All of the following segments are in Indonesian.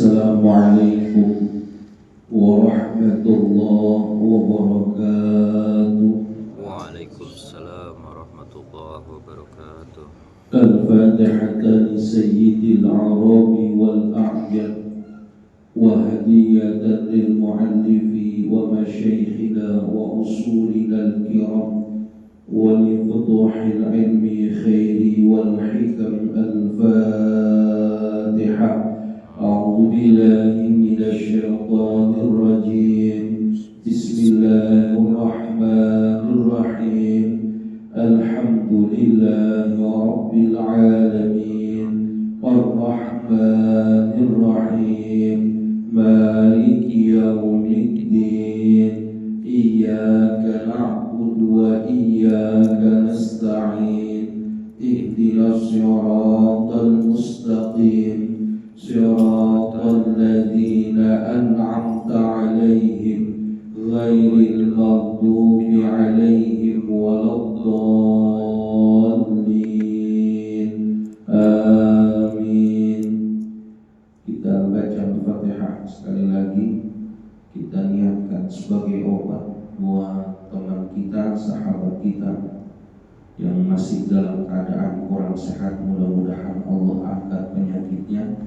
Assalamualaikum warahmatullahi wabarakatuh. Waalaikumsalam warahmatullahi wabarakatuh. Al-Fatihah li Sayyidil Arabi wal A'jam wa hadiyatan lil muallifi wa masyayikhina wa usulina al-kiram wa li futuhil ilmi khairi wal hikam. Al-Fatihah. A'udzu billahi minasy syaithanir rajim. Bismillahirrahmanirrahim. Alhamdulillahi rabbil alamin. Ar-Rahmanir Rahim. Maliki yaumiddin. Iyyaka na'budu wa iyyaka nasta'in. Ihdinas siratal mustaqim. Siratal ladzina an'amta 'alaihim ghairil maghdubi 'alaihim waladdallin. Amin. Kita baca Al-Fatihah sekali lagi. Kita niatkan sebagai obat buat teman kita, sahabat kita yang masih dalam keadaan kurang sehat. Mudah-mudahan Allah angkat penyakitnya,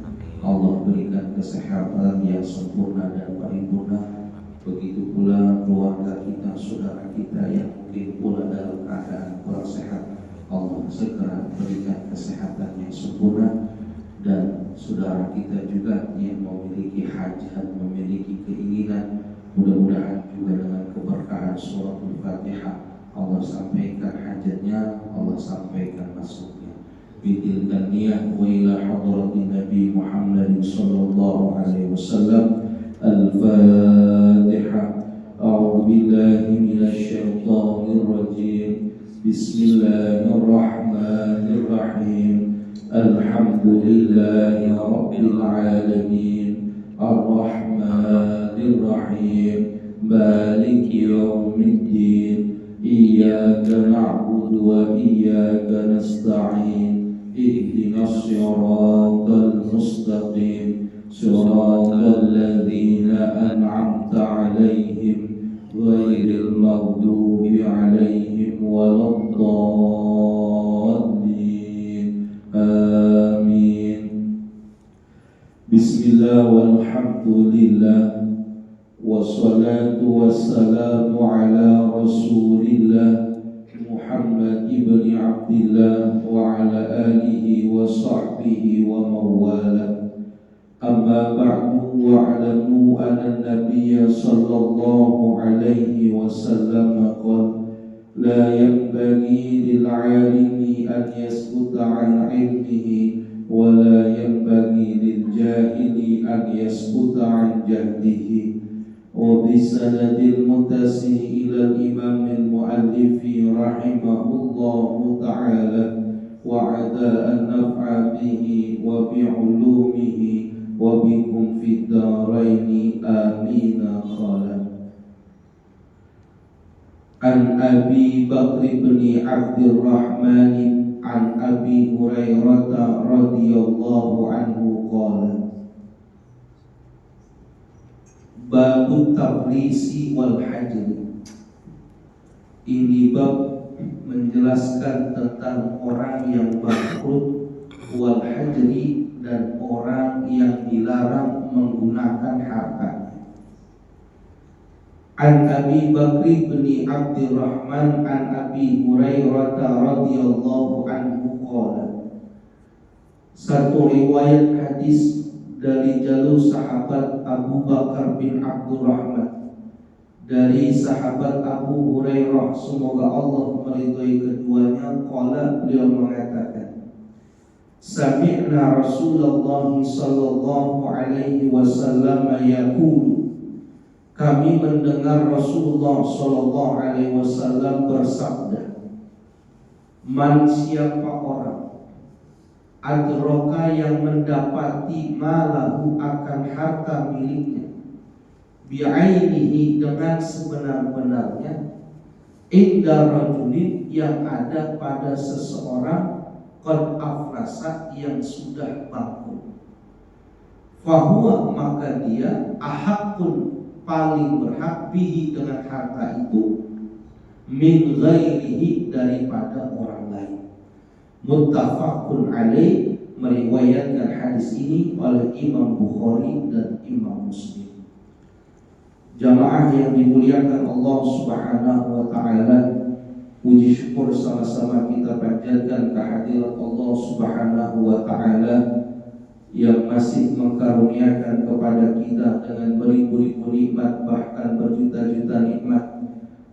Allah berikan kesehatan yang sempurna dan paripurna. Begitu pula keluarga kita, saudara kita yang mungkin pula dalam keadaan kurang sehat, Allah segera berikan kesehatan yang sempurna. Dan saudara kita juga yang memiliki hajat, memiliki keinginan, mudah-mudahan juga dengan keberkahan surah Al-Fatihah Allah sampaikan hajatnya, Allah sampaikan maksudnya. Bitilkan niyah wa ila hadratin Nabi Muhammad sallallahu alaihi wasallam. Al-Fatihah. A'udzu billahi minasy syaithanir rajim. Bismillahirrahmanirrahim. Alhamdulillahi rabbil alamin. Ar-Rahmanir Rahim. Maliki yaumiddin. Iyyaka na'budu wa iyyaka nasta'in. Ihdinas siratal mustaqim. Siratal ladzina an'amta 'alaihim ghairil maghdubi 'alaihim waladdallin. Amin. Bismillah walhamdulillah. Wassalatu wassalamu ala rasulillah Muhammad ibn Abdillah wa ala alihi wa sahbihi wa mawala. Amma ba'du, wa'lamu anna nabiyya sallallahu alaihi wasallam qala la yanbaghi lil 'alimi an yaskuta 'an 'ilmihi wa la yanbaghi lil jahili an yaskuta 'an jahlihi. وبسند المتصل إلى الإمام المؤلف رحمه الله تعالى وعدا أن نفع به وبعلومه وبكم في الدارين آمين. قال عن أبي بكر بن عبد الرحمن عن أبي هريرة رضي الله عنه قال Babut tablisi wal hajri. Ini bab menjelaskan tentang orang yang bangkrut, wal hajri, dan orang yang dilarang menggunakan harta. An Abi Bakri bin Abdurrahman an Abi Hurairah radhiyallahu anhu qala. Satu riwayat hadis dari jalur sahabat Abu Bakar bin Abdurrahman dari sahabat Abu Hurairah, semoga Allah meridhai keduanya. Qala, beliau mengatakan, sami'na Rasulullah sallallahu alaihi wasallam yaqulu, kami mendengar Rasulullah sallallahu alaihi wasallam bersabda, man, siapa orang adroka yang mendapati malahu akan harta miliknya bi'ainihi dengan sebenar-benarnya inda rajulin yang ada pada seseorang qad aflasa yang sudah bangkrut fahuwa maka dia ahakun paling berhak bihi dengan harta itu min ghairihi daripada orang lain. Muttafaqun alaih, meriwayatkan hadis ini oleh Imam Bukhari dan Imam Muslim. Jamaah yang dimuliakan Allah Subhanahu wa taala, puji syukur sama-sama kita panjatkan kehadirat Allah Subhanahu wa taala yang masih mengkaruniakan kepada kita dengan beribu-ribu nikmat, bahkan berjuta-juta nikmat.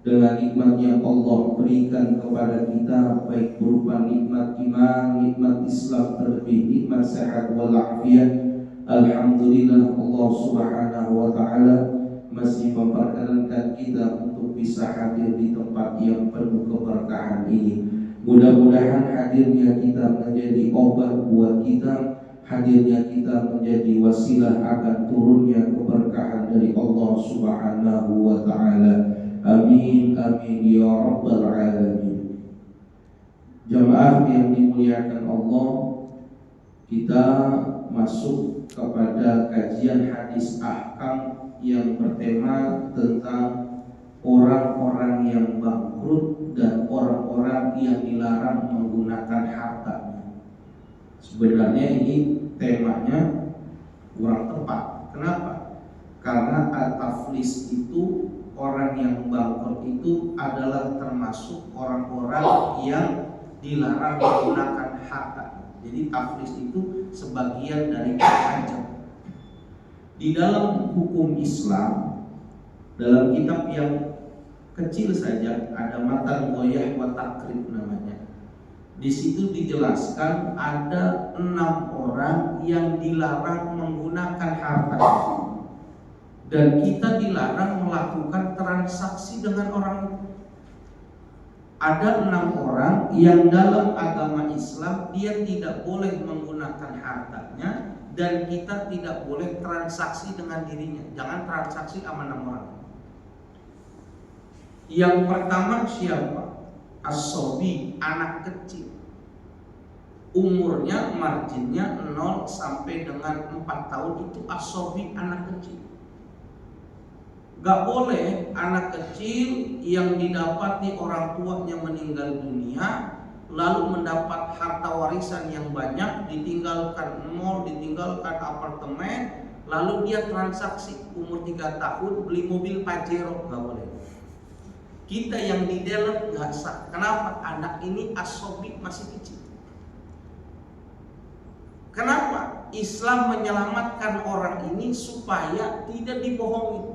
Dengan nikmat yang Allah berikan kepada kita, baik berupa nikmat iman, nikmat Islam, terlebih nikmat sehat walafiat. Alhamdulillah Allah Subhanahu wa taala masih memperkenankan kita untuk bisa hadir di tempat yang penuh keberkahan ini. Mudah-mudahan hadirnya kita menjadi obat buat kita, hadirnya kita menjadi wasilah akan turunnya keberkahan dari Allah Subhanahu wa taala. Amin amin ya rabbal alamin. Jamaah yang dimuliakan Allah, kita masuk kepada kajian hadis ahkam yang bertema tentang orang-orang yang bangkrut dan orang-orang yang dilarang menggunakan hartanya. Sebenarnya ini temanya kurang tepat. Kenapa? Karena at-taflis itu, orang yang bangkrut itu adalah termasuk orang-orang yang dilarang menggunakan harta. Jadi taflis itu sebagian dari pajak. Di dalam hukum Islam, dalam kitab yang kecil saja ada Matan Ghoyah wa Takrib namanya. Di situ dijelaskan ada 6 orang yang dilarang menggunakan harta. Dan kita dilarang melakukan transaksi dengan orang itu. Ada 6 orang yang dalam agama Islam dia tidak boleh menggunakan hartanya, dan kita tidak boleh transaksi dengan dirinya. Jangan transaksi sama 6 orang. Yang pertama siapa? As-sobi, anak kecil. Umurnya marginnya 0 sampai dengan 4 tahun, itu as-sobi, anak kecil. Gak boleh anak kecil yang didapati orang tuanya meninggal dunia lalu mendapat harta warisan yang banyak, ditinggalkan mall, ditinggalkan apartemen, lalu dia transaksi umur 3 tahun beli mobil Pajero. Gak boleh. Kita yang di dalam gak sah. Kenapa? Anak ini as-sobi, masih kecil. Kenapa? Islam menyelamatkan orang ini supaya tidak dibohongi.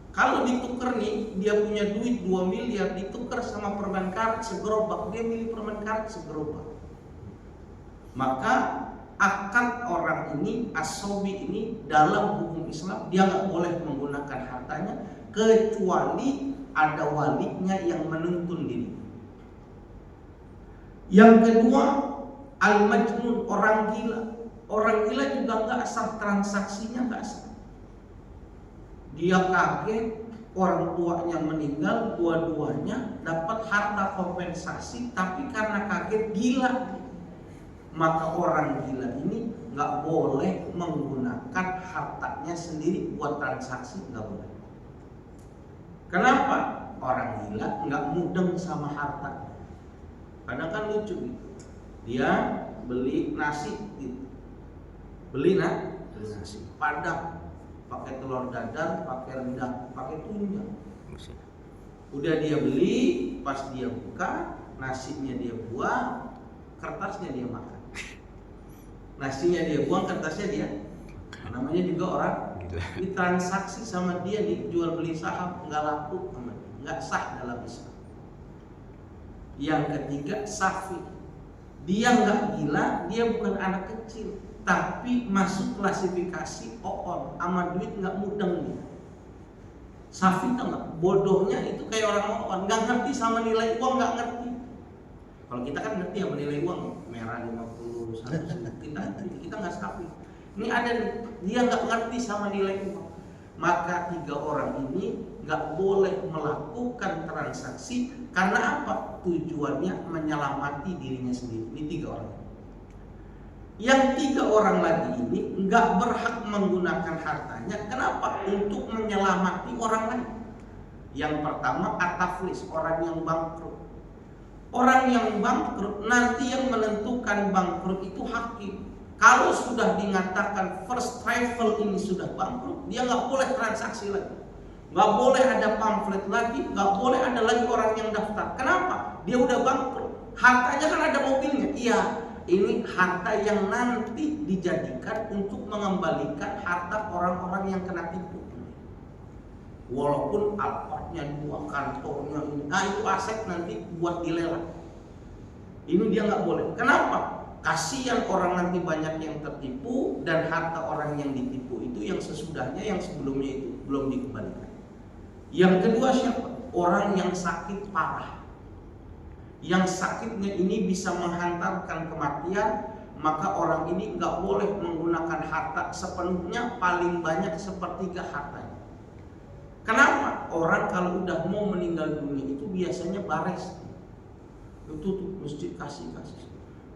Kalau ditukar nih, dia punya duit 2 miliar, ditukar sama permen karet segerobak, dia milih permen karet segerobak. Maka akad orang ini, as-sobi ini, dalam hukum Islam dia nggak boleh menggunakan hartanya kecuali ada walinya yang menuntun diri. Yang kedua, al-majnun, orang gila. Orang gila juga nggak sah, transaksinya nggak sah. Dia kaget orang tuanya meninggal, dua-duanya dapat harta kompensasi, tapi karena kaget gila. Maka orang gila ini nggak boleh menggunakan hartanya sendiri buat transaksi, nggak boleh. Kenapa? Orang gila nggak mudeng sama harta. Kadang kan lucu gitu. Dia beli nasi gitu. Beli nasi Padang, pakai telur dadar, pakai rendang, pakai tunjang. Udah dia beli, pas dia buka, nasinya dia buang, kertasnya dia makan. Nasinya dia buang, kertasnya dia. Namanya juga orang ini transaksi sama dia, nih jual beli saham, nggak laku sama dia, nggak sah dalam Islam. Yang ketiga, safi. Dia nggak gila, dia bukan anak kecil, tapi masuk klasifikasi oon, sama duit nggak mudeng dia. Safi tau nggak? Bodohnya itu kayak orang oon, nggak ngerti sama nilai uang, nggak ngerti. Kalau kita kan ngerti sama nilai uang, merah 50, 100, kita nggak safi. Ini ada nih, dia nggak ngerti sama nilai uang. Maka 3 orang ini nggak boleh melakukan transaksi karena apa? Tujuannya menyelamati dirinya sendiri. Ini 3 orang. Yang 3 orang lagi ini nggak berhak menggunakan hartanya. Kenapa? Untuk menyelamati orang lain. Yang pertama ataflis, orang yang bangkrut. Orang yang bangkrut nanti yang menentukan bangkrut itu hakim. Kalau sudah dinyatakan first travel ini sudah bangkrut, dia nggak boleh transaksi lagi, nggak boleh ada pamflet lagi, nggak boleh ada lagi orang yang daftar. Kenapa? Dia udah bangkrut. Hartanya kan ada mobilnya. Iya, ini harta yang nanti dijadikan untuk mengembalikan harta orang-orang yang kena tipu. Walaupun apartnya 2, kantornya ini, itu aset nanti buat dilelang. Ini dia nggak boleh. Kenapa? Kasihan orang nanti banyak yang tertipu dan harta orang yang ditipu itu yang sesudahnya, yang sebelumnya itu belum dikembalikan. Yang kedua siapa? Orang yang sakit parah. Yang sakitnya ini bisa menghantarkan kematian, maka orang ini nggak boleh menggunakan harta sepenuhnya, paling banyak sepertiga hartanya. Kenapa? Orang kalau udah mau meninggal dunia itu biasanya bares. Itu tuh masjid kasih.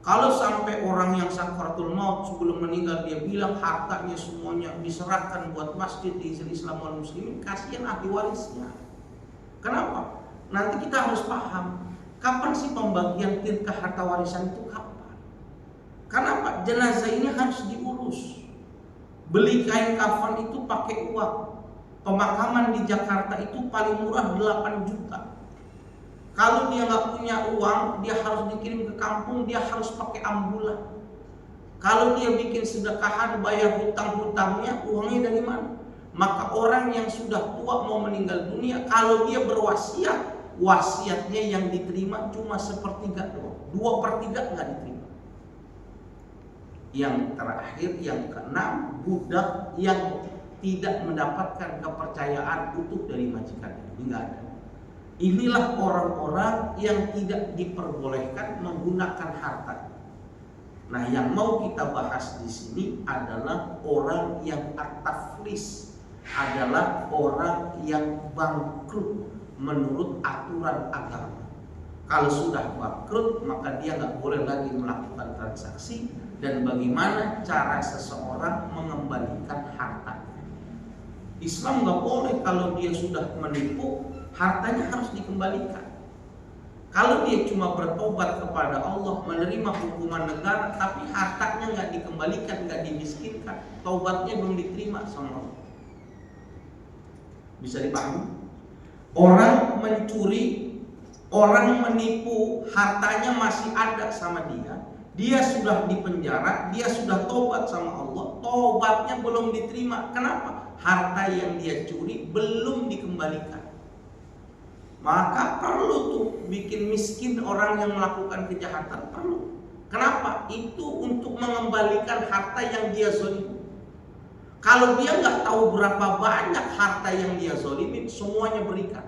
Kalau sampai orang yang sakaratul maut sebelum meninggal dia bilang hartanya semuanya diserahkan buat masjid di Islam wal muslimin, kasihan ahli warisnya. Kenapa? Nanti kita harus paham, kapan sih pembagian tirkah harta warisan itu kapan? Kenapa? Jenazah ini harus diurus. Beli kain kafan itu pakai uang. Pemakaman di Jakarta itu paling murah 8 juta. Kalau dia nggak punya uang, dia harus dikirim ke kampung, dia harus pakai ambulan. Kalau dia bikin sedekahan, bayar hutang-hutangnya, uangnya dari mana? Maka orang yang sudah tua mau meninggal dunia, kalau dia berwasiat, wasiatnya yang diterima cuma sepertiga doang, 2/3 nggak diterima. Yang terakhir, yang keenam, budak yang tidak mendapatkan kepercayaan utuh dari majikannya. Ini nggak ada. Inilah orang-orang yang tidak diperbolehkan menggunakan harta. Nah, yang mau kita bahas di sini adalah orang yang at-taflis, adalah orang yang bangkrut menurut aturan agama. Kalau sudah bangkrut, maka dia nggak boleh lagi melakukan transaksi. Dan bagaimana cara seseorang mengembalikan harta? Islam nggak boleh kalau dia sudah menipu, hartanya harus dikembalikan. Kalau dia cuma bertobat kepada Allah, menerima hukuman negara, tapi hartanya nggak dikembalikan, nggak dimiskinkan, taubatnya belum diterima sama Allah. Bisa dipahami? Orang mencuri, orang menipu, hartanya masih ada sama dia. Dia sudah dipenjara, dia sudah tobat sama Allah, tobatnya belum diterima. Kenapa? Harta yang dia curi belum dikembalikan. Maka perlu tuh bikin miskin orang yang melakukan kejahatan, perlu. Kenapa? Itu untuk mengembalikan harta yang dia zolimi. Kalau dia nggak tahu berapa banyak harta yang dia zolimin, semuanya berikan.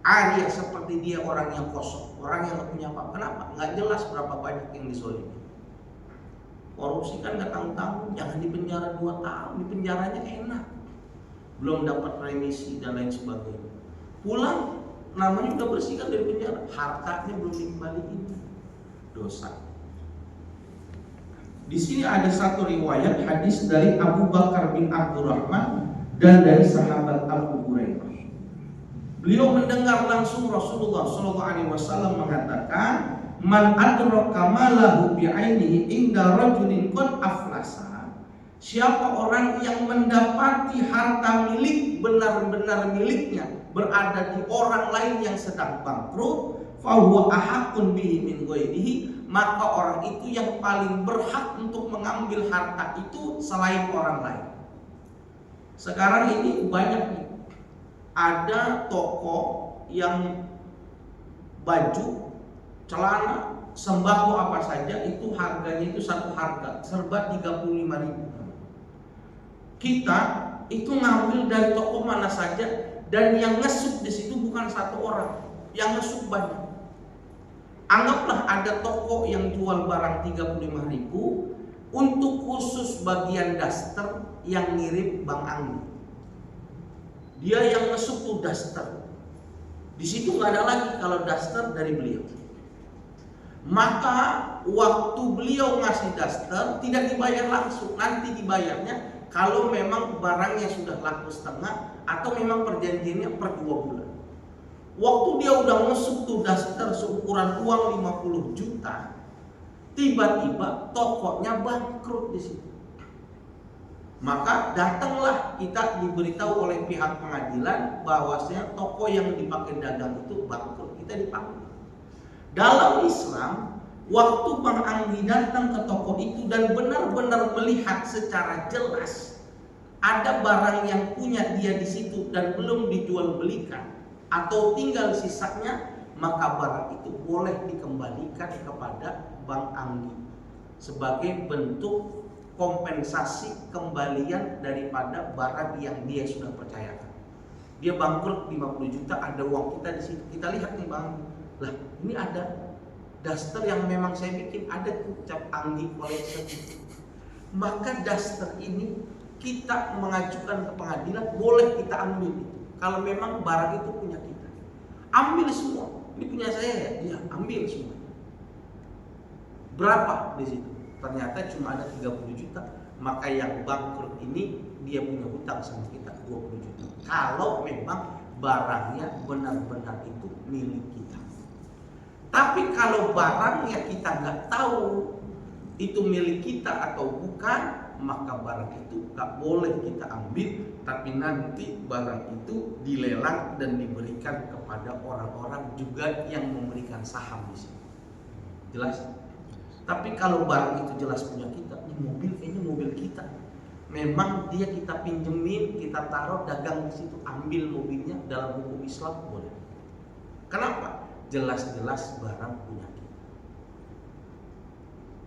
Dia seperti dia orang yang kosong, orang yang nggak punya apa. Kenapa? Nggak jelas berapa banyak yang dizolimi. Korupsi kan nggak tanggung-tanggung, jangan dipenjara 2 tahun, dipenjaranya enak, belum dapat remisi dan lain sebagainya. Pulang namanya udah bersih kan dari penjara, hartanya belum dikembalikan, dosa. Di sini ada satu riwayat hadis dari Abu Bakar bin Abdurrahman dan dari sahabat Abu Hurairah. Beliau mendengar langsung Rasulullah SAW mengatakan, man adraka malahu bi'ainihi inda rajulin qad aflasa. Siapa orang yang mendapati harta milik benar-benar miliknya berada di orang lain yang sedang bangkrut, fahuwa ahaqqun bihi min ghairihi, maka orang itu yang paling berhak untuk mengambil harta itu selain orang lain. Sekarang ini banyak nih, ada toko yang baju, celana, sembako apa saja itu harganya itu satu harga, serba 35.000. Kita itu ngambil dari toko mana saja, dan yang ngesuk di situ bukan satu orang, yang ngesuk banyak. Anggaplah ada toko yang jual barang 35.000 untuk khusus bagian daster yang mirip Bang Anggi. Dia yang ngesuk tuh daster. Di situ nggak ada lagi kalau daster dari beliau. Maka waktu beliau ngasih daster tidak dibayar langsung, nanti dibayarnya kalau memang barangnya sudah laku setengah atau memang perjanjiannya per 2 bulan. Waktu dia udah ngesuk tuh daster seukuran uang 50 juta, tiba-tiba tokonya bangkrut di situ. Maka datanglah kita diberitahu oleh pihak pengadilan bahwasanya toko yang dipakai dagang itu bangkrut. Kita dipanggil. Dalam Islam, waktu Bang Anggi datang ke toko itu dan benar-benar melihat secara jelas ada barang yang punya dia di situ dan belum dijual belikan atau tinggal sisanya, maka barang itu boleh dikembalikan kepada Bang Anggi sebagai bentuk kompensasi kembalian daripada barang yang dia sudah percayakan. Dia bangkrut 50 juta, ada uang kita di situ. Kita lihat nih Bang, lah ini ada daster yang memang saya bikin, ada cap Anggi Collection. Maka daster ini kita mengajukan ke pengadilan, boleh kita ambil itu. Kalau memang barang itu punya kita, ambil semua. Ini punya saya ya, dia ambil semua. Berapa di situ? Ternyata cuma ada 30 juta. Maka yang bangkrut ini dia punya hutang sama kita 20 juta. Kalau memang barangnya benar-benar itu milik kita. Tapi kalau barangnya kita nggak tahu itu milik kita atau bukan, maka barang itu nggak boleh kita ambil. Tapi nanti barang itu dilelang dan diberikan kepada orang-orang juga yang memberikan saham di sini. Jelas? Tapi kalau barang itu jelas punya kita, ini mobil kayaknya mobil kita. Memang dia kita pinjemin, kita taruh dagang di situ, ambil mobilnya, dalam hukum Islam boleh. Kenapa? Jelas-jelas barang punya kita.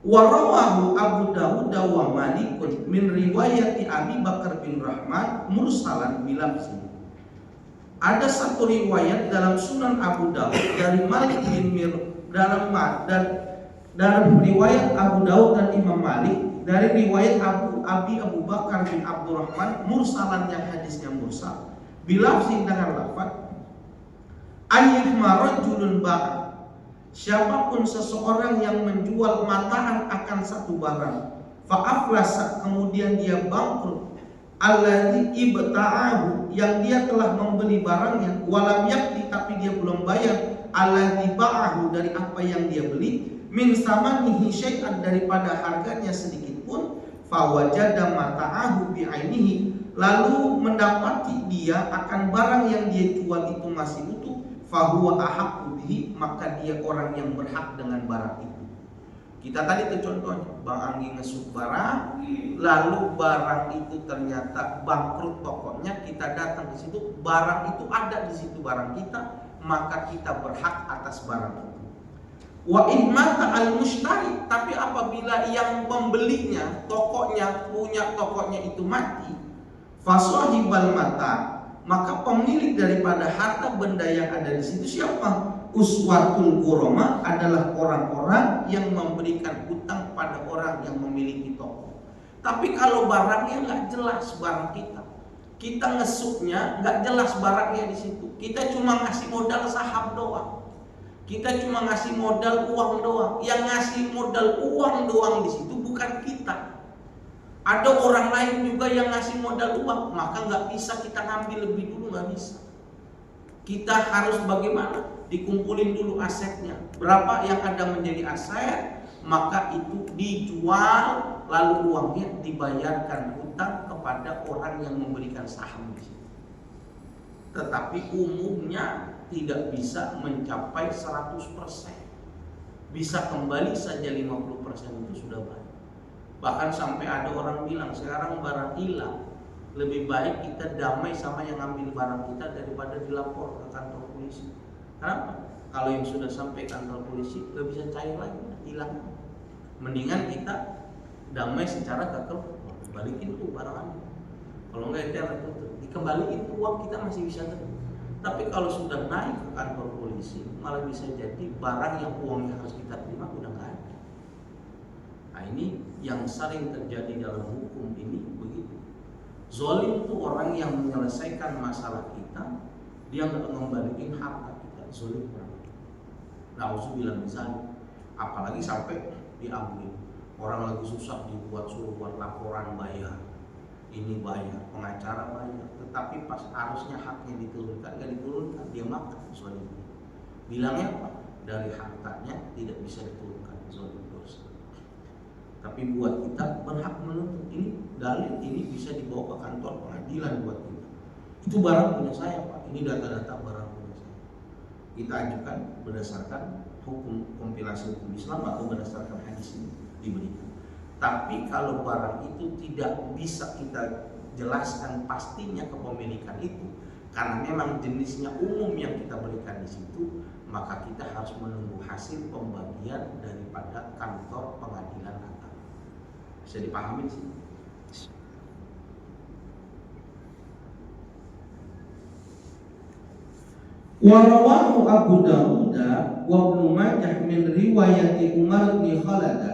Warawahu Abu Dawud wa Malikun min riwayati Abi Bakar bin Rahman mursalan bilafzi. Ada satu riwayat dalam Sunan Abu Dawud dari Malik bin dalam riwayat Abu Dawud dan Imam Malik dari riwayat Abu Bakar bin Abdurrahman mursalan yang hadisnya mursal bilafzi dengan lafaz ayyuhma rajulun ba'a, siapapun seseorang yang menjual mataan akan satu barang fa'aflasa, kemudian dia bangkrut, alladzi ibta'ahu, yang dia telah membeli barangnya, walam yakti, tapi dia belum bayar, alladzi ba'ahu, dari apa yang dia beli, min samanihi syai'an, daripada harganya sedikit pun, fawajada mata'ahu bi'ainihi, lalu mendapati dia akan barang yang dia jual itu masih utuh, fahuwa ahaqqu bihi, maka dia orang yang berhak dengan barang itu. Kita tadi itu contohnya, Bang Anggi ngesuk barang, lalu barang itu ternyata bangkrut tokonya, kita datang ke situ, barang itu ada di situ barang kita, maka kita berhak atas barang itu. Wa imata al-mushtari, tapi apabila yang pembelinya, tokonya, punya tokonya itu mati, fasahibal mata, maka pemilik daripada harta benda yang ada di situ siapa? Uswatul ghurama, adalah orang-orang yang memberikan hutang pada orang yang memiliki toko. Tapi kalau barangnya nggak jelas barang kita ngesuknya nggak jelas barangnya di situ. Kita cuma ngasih modal saham doang. Kita cuma ngasih modal uang doang. Yang ngasih modal uang doang di situ bukan kita. Ada orang lain juga yang ngasih modal uang, maka nggak bisa kita ngambil lebih dulu, nggak bisa. Kita harus bagaimana? Dikumpulin dulu asetnya. Berapa yang ada menjadi aset, maka itu dijual, lalu uangnya dibayarkan hutang kepada orang yang memberikan saham di situ. Tetapi umumnya tidak bisa mencapai 100%. Bisa kembali saja 50% itu sudah banyak. Bahkan sampai ada orang bilang sekarang barang hilang, lebih baik kita damai sama yang ngambil barang kita daripada dilapor ke kantor polisi. Kenapa? Kalau yang sudah sampai kantor polisi gak bisa cair lagi, hilang. Mendingan kita damai secara gagal, balikin tuh barang Anda. Kalau enggak kita dikembaliin tuh uang, kita masih bisa terima. Tapi kalau sudah naik ke kantor polisi, malah bisa jadi barang yang uangnya harus kita terima udah nggak ada. Nah ini yang sering terjadi dalam hukum ini begitu. Zolim itu orang yang menyelesaikan masalah kita, dia nggak ngembalikan harta kita. Zolim orang. Nauzubillah misalnya, apalagi sampai diambil. Orang lagi susah suruh buat laporan bayar, ini bayar, pengacara bayar, tetapi pas harusnya haknya diturunkan, gak diturunkan, dia makan zalim. Bilangnya apa? Dari hartanya tidak bisa diturunkan, zalim dosa. Tapi buat kita berhak menuntut, ini dalil, ini bisa dibawa ke kantor pengadilan buat kita. Itu barang punya saya Pak, ini data-data barang punya saya. Kita ajukan berdasarkan hukum kompilasi hukum Islam atau berdasarkan hadis ini diberikan. Tapi kalau barang itu tidak bisa kita jelaskan pastinya kepemilikan itu, karena memang jenisnya umum yang kita berikan di situ, maka kita harus menunggu hasil pembagian daripada kantor pengadilan agama. Bisa dipahami sih? Warawahu Abu Dawud wa Ibnu Majah min riwayati Umar bin Khalid,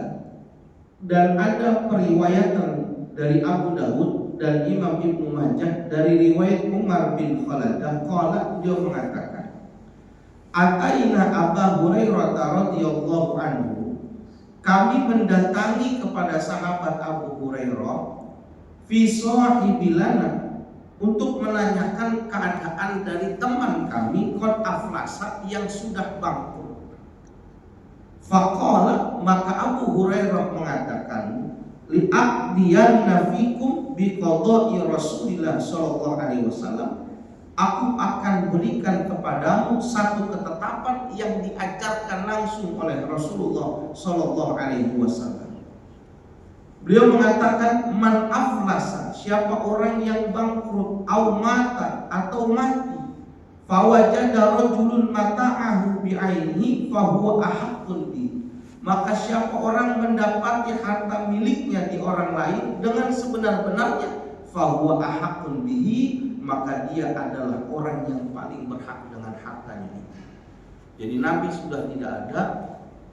dan ada periwayatan dari Abu Dawud dan Imam Ibnu Majah dari riwayat Umar bin Khalid, qala, dia mengatakan, Ataina Abu Hurairah radhiyallahu anhu, kami mendatangi kepada sahabat Abu Hurairah fi sahibilana, untuk menanyakan keadaan dari teman kami qad aflasa, yang sudah bangkrut. Faqala, maka Abu Hurairah mengatakan, li'aqdiyanna fikum biqada'i Rasulillah sallallahu alaihi wasallam, aku akan berikan kepadamu satu ketetapan yang diajarkan langsung oleh Rasulullah sallallahu alaihi wasallam. Beliau mengatakan, man aflasa, siapa orang yang bangkrut, au mata, atau mati, fawajada rajulun mata'ahu bi'ainihi fahuwa ahaqqun bi, maka siapa orang mendapati harta miliknya di orang lain dengan sebenar-benarnya, fahuwa ahaqqun bihi, maka dia adalah orang yang paling berhak dengan hartanya itu. Jadi Nabi sudah tidak ada,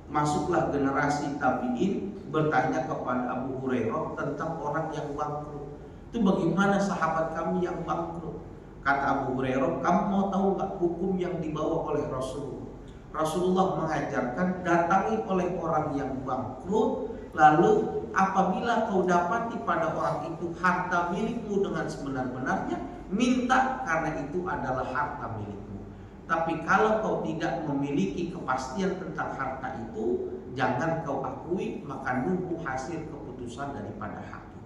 masuklah generasi tabi'in bertanya kepada Abu Hurairah tentang orang yang bangkrut. Itu bagaimana sahabat kami yang bangkrut? Kata Abu Hurairah, kamu mau tahu gak hukum yang dibawa oleh Rasulullah? Rasulullah mengajarkan, datangi oleh orang yang bangkrut, lalu apabila kau dapati pada orang itu harta milikmu dengan sebenar-benarnya, minta, karena itu adalah harta milikmu. Tapi kalau kau tidak memiliki kepastian tentang harta itu, jangan kau akui, maka nunggu hasil keputusan daripada hakim.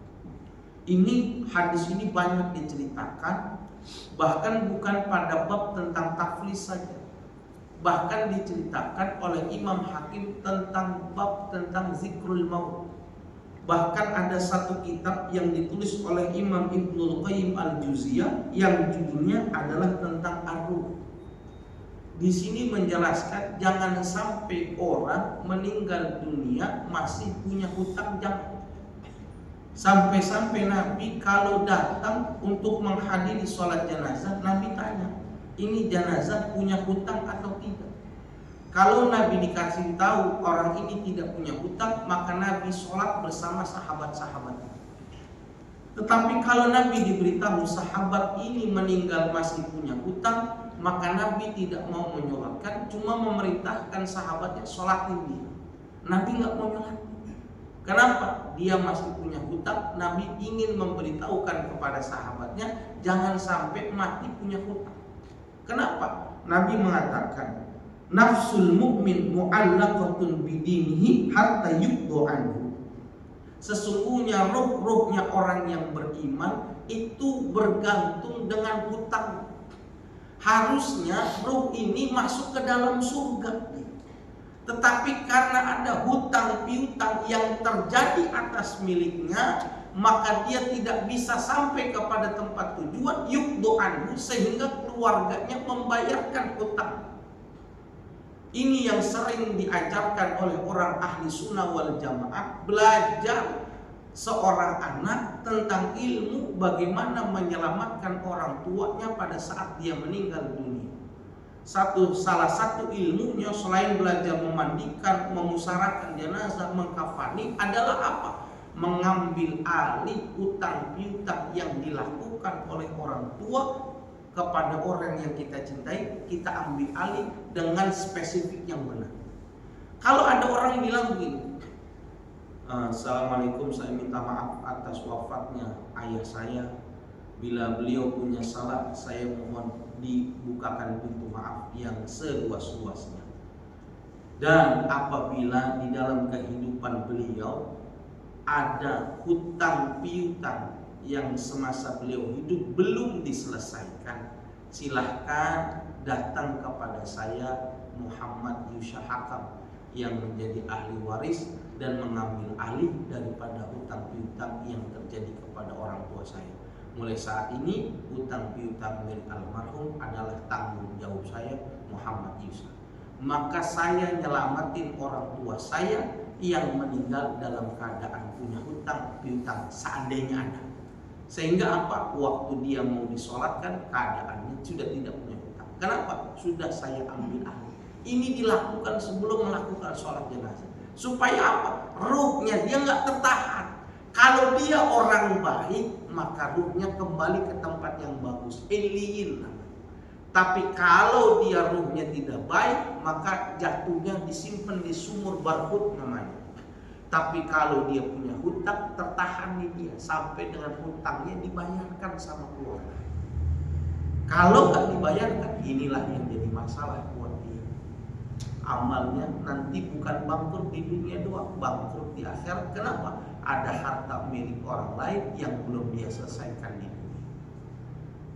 Ini hadis ini banyak diceritakan, bahkan bukan pada bab tentang taflis saja, bahkan diceritakan oleh Imam Hakim tentang bab tentang zikrul maut. Bahkan ada satu kitab yang ditulis oleh Imam Ibnul Qayyim Al-Juziyah yang judulnya adalah tentang ar-ruh. Di sini menjelaskan jangan sampai orang meninggal dunia masih punya hutang, jangan. Sampai-sampai Nabi kalau datang untuk menghadiri sholat jenazah, Nabi tanya, ini jenazah punya hutang atau tidak? Kalau Nabi dikasih tahu orang ini tidak punya hutang, maka Nabi sholat bersama sahabat-sahabatnya. Tetapi kalau Nabi diberitahu sahabat ini meninggal masih punya hutang, maka Nabi tidak mau menyolatkan, cuma memerintahkan sahabatnya sholatin dia. Nabi nggak mau nyolat. Kenapa? Dia masih punya hutang. Nabi ingin memberitahukan kepada sahabatnya, jangan sampai mati punya hutang. Kenapa? Nabi mengatakan, nafsul mu'min mu'allaqatun bidinihi hatta yuqda anhu. Sesungguhnya ruh-ruhnya orang yang beriman itu bergantung dengan hutang. Harusnya ruh ini masuk ke dalam surga, tetapi karena ada hutang piutang yang terjadi atas miliknya, maka dia tidak bisa sampai kepada tempat tujuan yukdo'anhu, sehingga keluarganya membayarkan hutang. Ini yang sering diajarkan oleh orang ahli sunnah wal jamaah, belajar seorang anak tentang ilmu bagaimana menyelamatkan orang tuanya pada saat dia meninggal dunia. Salah satu ilmunya selain belajar memandikan, memusarakan jenazah, mengkafani adalah apa? Mengambil alih hutang piutang yang dilakukan oleh orang tua kepada orang yang kita cintai, kita ambil alih dengan spesifik yang benar. Kalau ada orang bilang begini, Assalamualaikum, saya minta maaf atas wafatnya ayah saya. Bila beliau punya salah, saya mohon dibukakan pintu maaf yang seluas-luasnya. Dan apabila di dalam kehidupan beliau ada hutang piutang yang semasa beliau hidup belum diselesaikan, silahkan datang kepada saya, Muhammad Yusha Hakam, yang menjadi ahli waris dan mengambil alih daripada hutang piutang yang terjadi kepada orang tua saya. Mulai saat ini hutang piutang milik almarhum adalah tanggung jawab saya, Muhammad Yusha. Maka saya nyelamatin orang tua saya yang meninggal dalam keadaan punya hutang piutang seandainya ada. Sehingga apa? Waktu dia mau disolatkan keadaannya sudah tidak punya hutang. Kenapa? Sudah saya ambil alih. Ini dilakukan sebelum melakukan sholat jenazah. Supaya apa? Ruhnya dia nggak tertahan. Kalau dia orang baik, maka ruhnya kembali ke tempat yang bagus, illiyin. Tapi kalau dia ruhnya tidak baik, maka jatuhnya disimpan di sumur barhut namanya. Tapi kalau dia punya hutang, tertahan nih dia sampai dengan hutangnya dibayarkan sama keluarga. Kalau nggak dibayarkan, inilah yang jadi masalah buat dia. Amalnya nanti bukan bangkrut di dunia doang, bangkrut di akhirat. Kenapa? Ada harta milik orang lain yang belum dia selesaikan di dunia.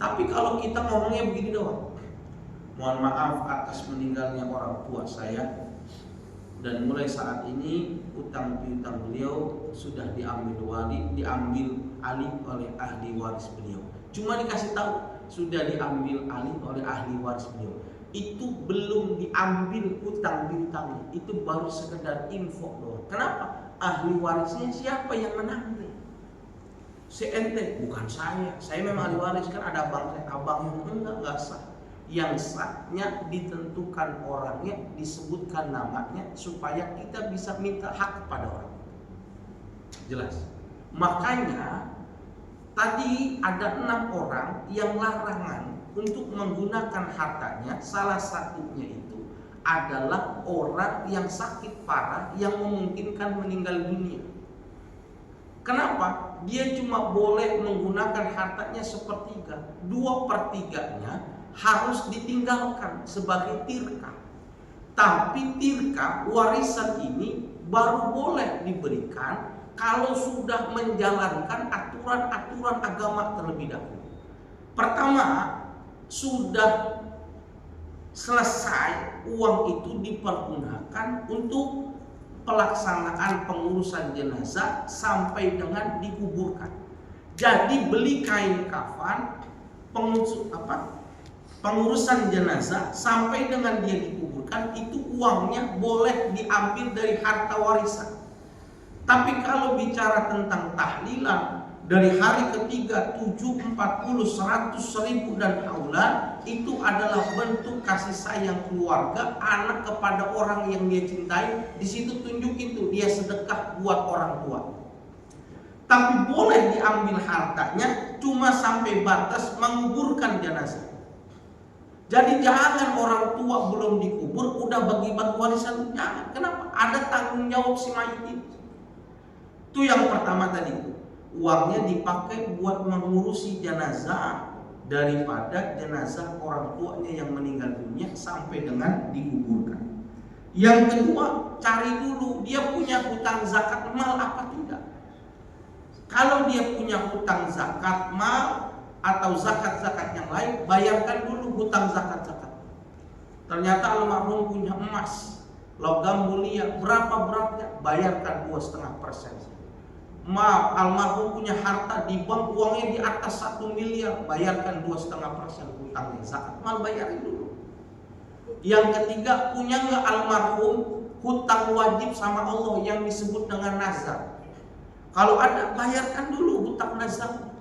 Tapi kalau kita ngomongnya begini doang, mohon maaf atas meninggalnya orang tua saya, dan mulai saat ini utang piutang beliau sudah diambil alih oleh ahli waris beliau. Cuma dikasih tahu sudah diambil alih oleh ahli waris beliau. Itu belum diambil utang piutangnya, itu baru sekedar info doang. Kenapa? Ahli warisnya siapa yang menanggung? Si ente, bukan saya. Saya memang ahli waris, kan ada abang saya. Abang yang enggak sah. Yang sahnya ditentukan orangnya, disebutkan namanya, supaya kita bisa minta hak kepada orang. Jelas. Makanya tadi ada 6 orang yang larangan untuk menggunakan hartanya. Salah satunya itu adalah orang yang sakit parah yang memungkinkan meninggal dunia. Kenapa? Dia cuma boleh menggunakan hartanya sepertiga. 2/3-nya harus ditinggalkan sebagai tirka. Tapi tirka, warisan ini baru boleh diberikan kalau sudah menjalankan aturan-aturan agama terlebih dahulu. Pertama, sudah selesai uang itu dipergunakan untuk pelaksanaan pengurusan jenazah sampai dengan dikuburkan. Jadi beli kain kafan, pengurusan jenazah sampai dengan dia dikuburkan, itu uangnya boleh diambil dari harta warisan. Tapi kalau bicara tentang tahlilan dari hari ketiga, 7, 40, 100, 1000 dan haulan, itu adalah bentuk kasih sayang keluarga anak kepada orang yang dia cintai. Di situ tunjukin tuh dia sedekah buat orang tua. Tapi boleh diambil hartanya cuma sampai batas menguburkan jenazah. Jadi jangan orang tua belum dikubur udah bagi-bagi warisan, jangan. Kenapa? Ada tanggung jawab si mayit itu. Itu yang pertama tadi, uangnya dipakai buat mengurusi jenazah daripada jenazah orang tuanya yang meninggal dunia sampai dengan dikuburkan. Yang kedua, cari dulu dia punya hutang zakat mal apa tidak. Kalau dia punya hutang zakat mal atau zakat-zakat yang lain, bayarkan dulu hutang zakat-zakat. Ternyata almarhum punya emas, logam mulia, berapa beratnya? Bayarkan 2,5%. Maaf, almarhum punya harta di bank, uangnya di atas 1 miliar, bayarkan 2,5% hutangnya zakat mal, bayarin dulu. Yang ketiga, punya nggak almarhum hutang wajib sama Allah yang disebut dengan nazar? Kalau ada, bayarkan dulu hutang nazar.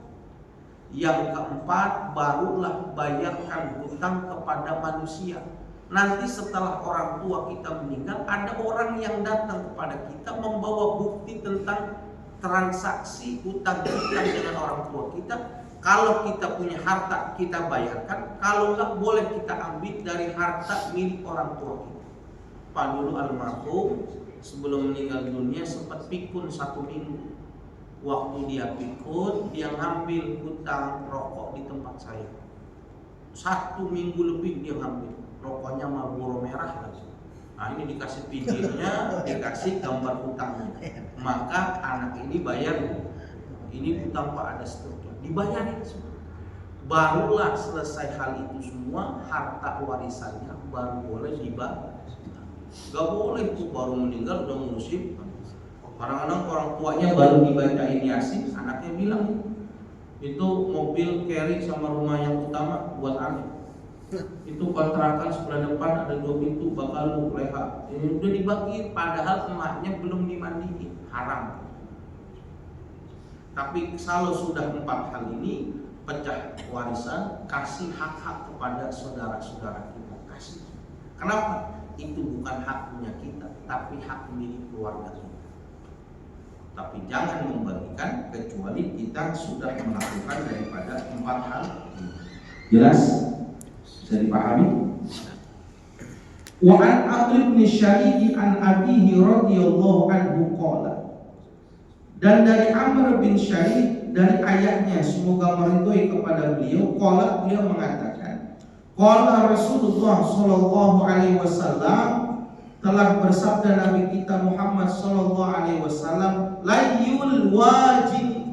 Yang keempat, barulah bayarkan hutang kepada manusia. Nanti setelah orang tua kita meninggal, ada orang yang datang kepada kita membawa bukti tentang transaksi hutang kita dengan orang tua kita. Kalau kita punya harta, kita bayarkan. Kalau nggak, boleh kita ambil dari harta milik orang tua kita. Pak dulu almarhum sebelum meninggal dunia sempat pikun 1 minggu. Waktu dia pikun, dia ngambil hutang rokok di tempat saya. 1 minggu lebih dia ngambil. Rokoknya Marlboro merah lagi. Nah ini dikasih videonya, dikasih gambar hutangnya. Maka anak ini bayar. Ini hutang Pak ada struktur. Dibayarin semua. Barulah selesai hal itu semua, harta warisannya baru boleh dibagi. Gak boleh tuh baru meninggal udah ngurusin. Kadang-kadang orang tuanya baru dibacain Yasin, anaknya bilang itu mobil carry sama rumah yang utama buat anak. Itu kontrakan sebelah depan ada 2 pintu bakal lu leha. Ini udah dibagi padahal emaknya belum dimandiin, haram. Tapi kalau sudah 4 hal ini pecah warisan, kasih hak-hak kepada saudara-saudara kita, kasih. Kenapa? Itu bukan hak punya kita, tapi hak milik keluarga kita. Tapi jangan membagikan kecuali kita sudah melakukan daripada 4 hal. Jelas? Bisa dipahami? Wa an Aqil bin Syarih an abihi radhiyallahu anhu qala. Dan dari Amr bin Syarih dari ayahnya semoga meridhoi kepada beliau, qala beliau mengatakan, qala Rasulullah sallallahu alaihi wasallam, telah bersabda Nabi kita Muhammad sallallahu alaihi wasallam, layyul wajib,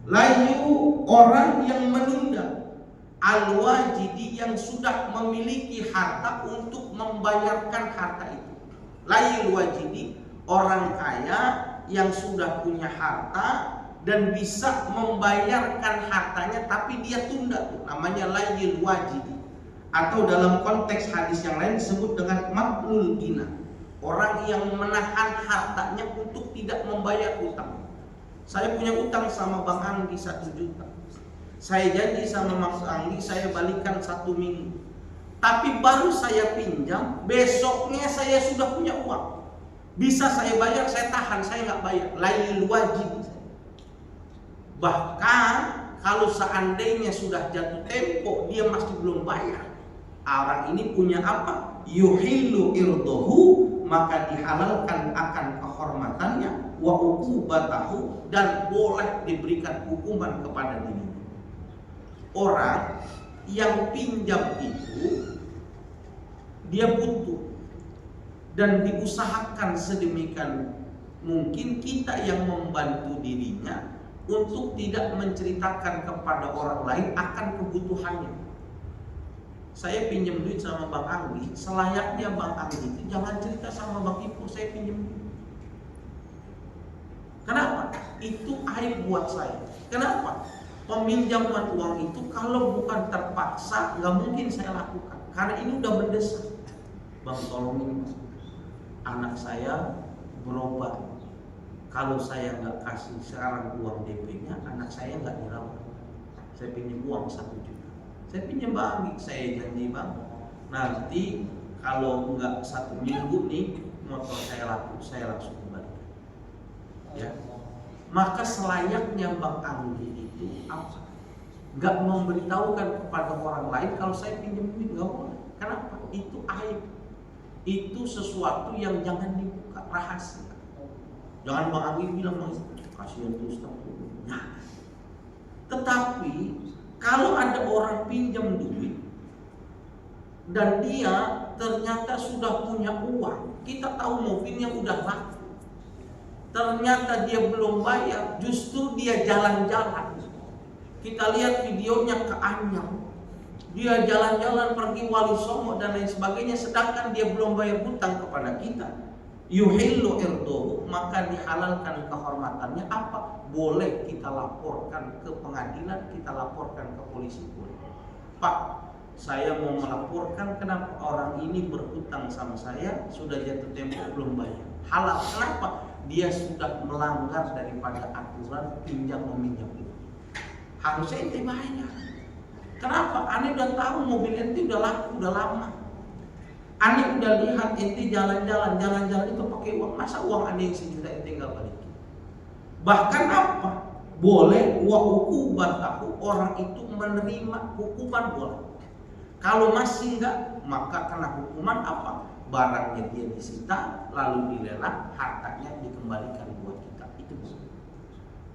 layyu orang yang menunda, al-wajidi yang sudah memiliki harta untuk membayarkan harta itu. Layul wajidi orang kaya yang sudah punya harta dan bisa membayarkan hartanya tapi dia tunda tuh, namanya layul wajidi. Atau dalam konteks hadis yang lain disebut dengan matlul gina, orang yang menahan hartanya untuk tidak membayar utang. Saya punya utang sama Bang Anggi 1 juta. Saya janji sama Mas Anggi saya balikan 1 minggu. Tapi baru saya pinjam, besoknya saya sudah punya uang. Bisa saya bayar, saya tahan, saya nggak bayar. Lail wajib. Bahkan kalau seandainya sudah jatuh tempo, dia masih belum bayar. Orang ini punya apa? Yuhillu irdohu, maka dihalalkan akan kehormatannya, wa uqubatahu, dan boleh diberikan hukuman kepada dirinya. Orang yang pinjam itu dia butuh dan diusahakan sedemikian mungkin kita yang membantu dirinya untuk tidak menceritakan kepada orang lain akan kebutuhannya. Saya pinjam duit sama Bang Anggi, selayaknya Bang Anggi itu jangan cerita sama Bang Ipo saya pinjam duit. Kenapa? Itu aib buat saya. Kenapa? Peminjaman uang itu kalau bukan terpaksa nggak mungkin saya lakukan, karena ini udah mendesak. Bang tolongin anak saya berobat. Kalau saya nggak kasih sekarang uang DP-nya, anak saya nggak dirawat. Saya pinjam uang 1 juta. Saya pinjam Bang, saya janji Bang, nanti kalau nggak 1 minggu nih motor saya laku, saya langsung kembali. Ya, maka selayaknya Bang Anggi itu apa? Nggak memberitahukan kepada orang lain kalau saya pinjam duit, nggak boleh. Kenapa? Itu aib. Itu sesuatu yang jangan dibuka, rahasia. Jangan Bang Anggi bilang, kasihan tuh Ustaz. Nah, tetapi kalau ada orang pinjam duit dan dia ternyata sudah punya uang, kita tahu mobilnya udah laku, ternyata dia belum bayar, justru dia jalan-jalan. Kita lihat videonya ke Anyam, dia jalan-jalan pergi Wali Songo dan lain sebagainya, sedangkan dia belum bayar hutang kepada kita. Yuhillu irdohu, maka dihalalkan kehormatannya. Apa? Boleh kita laporkan ke pengadilan, kita laporkan ke polisi. Pak, saya mau melaporkan kenapa orang ini berhutang sama saya, sudah jatuh tempo belum bayar. Halal. Kenapa? Dia sudah melanggar daripada aturan pinjam meminjam. Harusnya ente bayar. Kenapa? Ane udah tahu mobil ente udah laku, udah lama. Ane udah lihat ente jalan-jalan itu pakai uang. Masa uang ane yang 1 juta ente nggak balikin? Bahkan apa? Boleh wa uqubatahu, orang itu menerima hukuman boleh. Kalau masih enggak, maka kena hukuman apa? barangnya dia disita lalu dilelang, hartanya dikembalikan buat kita. Itu bisa.